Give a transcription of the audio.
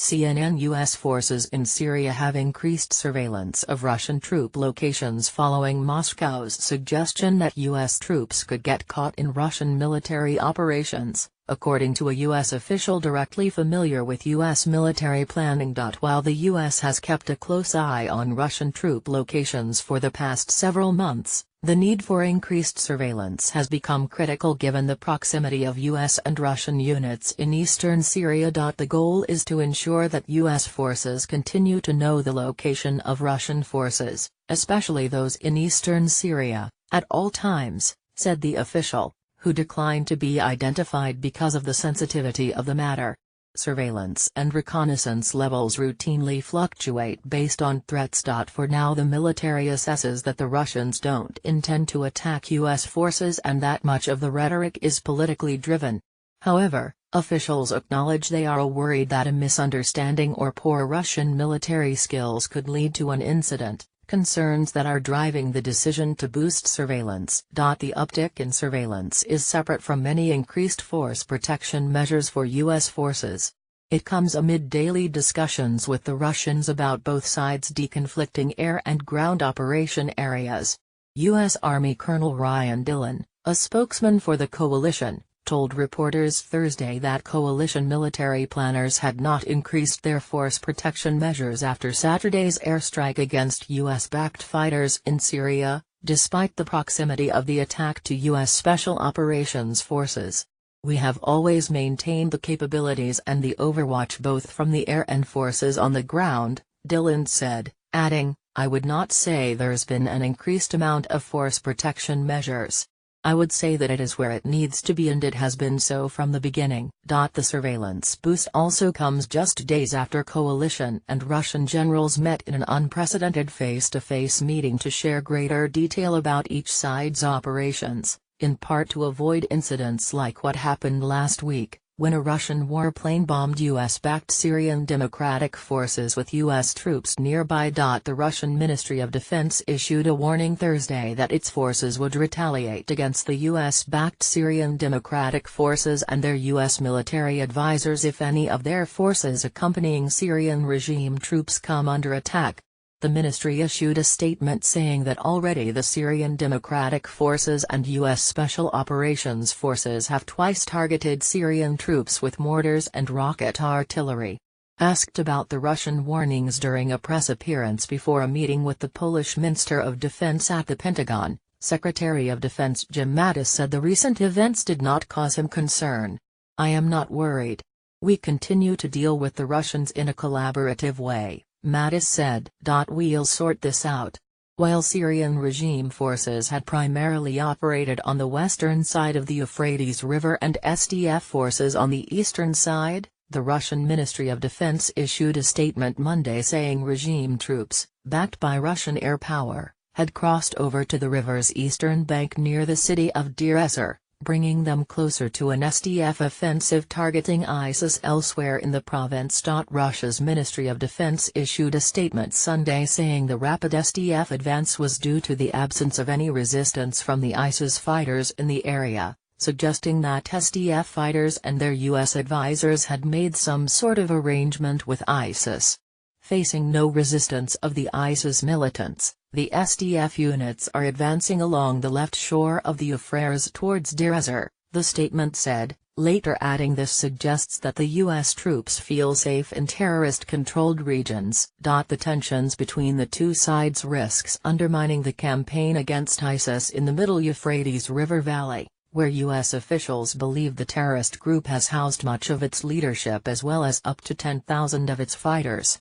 CNN. U.S. forces in Syria have increased surveillance of Russian troop locations following Moscow's suggestion that U.S. troops could get caught in Russian military operations, according to a U.S. official directly familiar with U.S. military planning. While the U.S. has kept a close eye on Russian troop locations for the past several months, the need for increased surveillance has become critical given the proximity of U.S. and Russian units in eastern Syria. The goal is to ensure that U.S. forces continue to know the location of Russian forces, especially those in eastern Syria, at all times, said the official, who declined to be identified because of the sensitivity of the matter. Surveillance and reconnaissance levels routinely fluctuate based on threats. For now, the military assesses that the Russians don't intend to attack U.S. forces and that much of the rhetoric is politically driven. However, officials acknowledge they are worried that a misunderstanding or poor Russian military skills could lead to an incident, concerns that are driving the decision to boost surveillance. The uptick in surveillance is separate from many increased force protection measures for U.S. forces. It comes amid daily discussions with the Russians about both sides' deconflicting air and ground operation areas. U.S. Army Colonel Ryan Dillon, a spokesman for the coalition, told reporters Thursday that coalition military planners had not increased their force protection measures after Saturday's airstrike against U.S.-backed fighters in Syria, despite the proximity of the attack to U.S. Special Operations Forces. "We have always maintained the capabilities and the overwatch both from the air and forces on the ground," Dillon said, adding, "I would not say there's been an increased amount of force protection measures. I would say that it is where it needs to be and it has been so from the beginning." The surveillance boost also comes just days after coalition and Russian generals met in an unprecedented face-to-face meeting to share greater detail about each side's operations, in part to avoid incidents like what happened last week, when a Russian warplane bombed U.S.-backed Syrian Democratic Forces with U.S. troops nearby. The Russian Ministry of Defense issued a warning Thursday that its forces would retaliate against the U.S.-backed Syrian Democratic Forces and their U.S. military advisors if any of their forces accompanying Syrian regime troops come under attack. The ministry issued a statement saying that already the Syrian Democratic Forces and U.S. Special Operations Forces have twice targeted Syrian troops with mortars and rocket artillery. Asked about the Russian warnings during a press appearance before a meeting with the Polish Minister of Defense at the Pentagon, Secretary of Defense Jim Mattis said the recent events did not cause him concern. "I am not worried. We continue to deal with the Russians in a collaborative way," Mattis said. "We'll sort this out." While Syrian regime forces had primarily operated on the western side of the Euphrates River and SDF forces on the eastern side, the Russian Ministry of Defense issued a statement Monday saying regime troops, backed by Russian air power, had crossed over to the river's eastern bank near the city of Deir ez-Zor, bringing them closer to an SDF offensive targeting ISIS elsewhere in the province. Russia's Ministry of Defense issued a statement Sunday saying the rapid SDF advance was due to the absence of any resistance from the ISIS fighters in the area, suggesting that SDF fighters and their U.S. advisors had made some sort of arrangement with ISIS. Facing no resistance of the ISIS militants, the SDF units are advancing along the left shore of the Euphrates towards Deir ez-Zor, the statement said, later adding this suggests that the U.S. troops feel safe in terrorist-controlled regions. The tensions between the two sides risks undermining the campaign against ISIS in the middle Euphrates River Valley, where U.S. officials believe the terrorist group has housed much of its leadership as well as up to 10,000 of its fighters.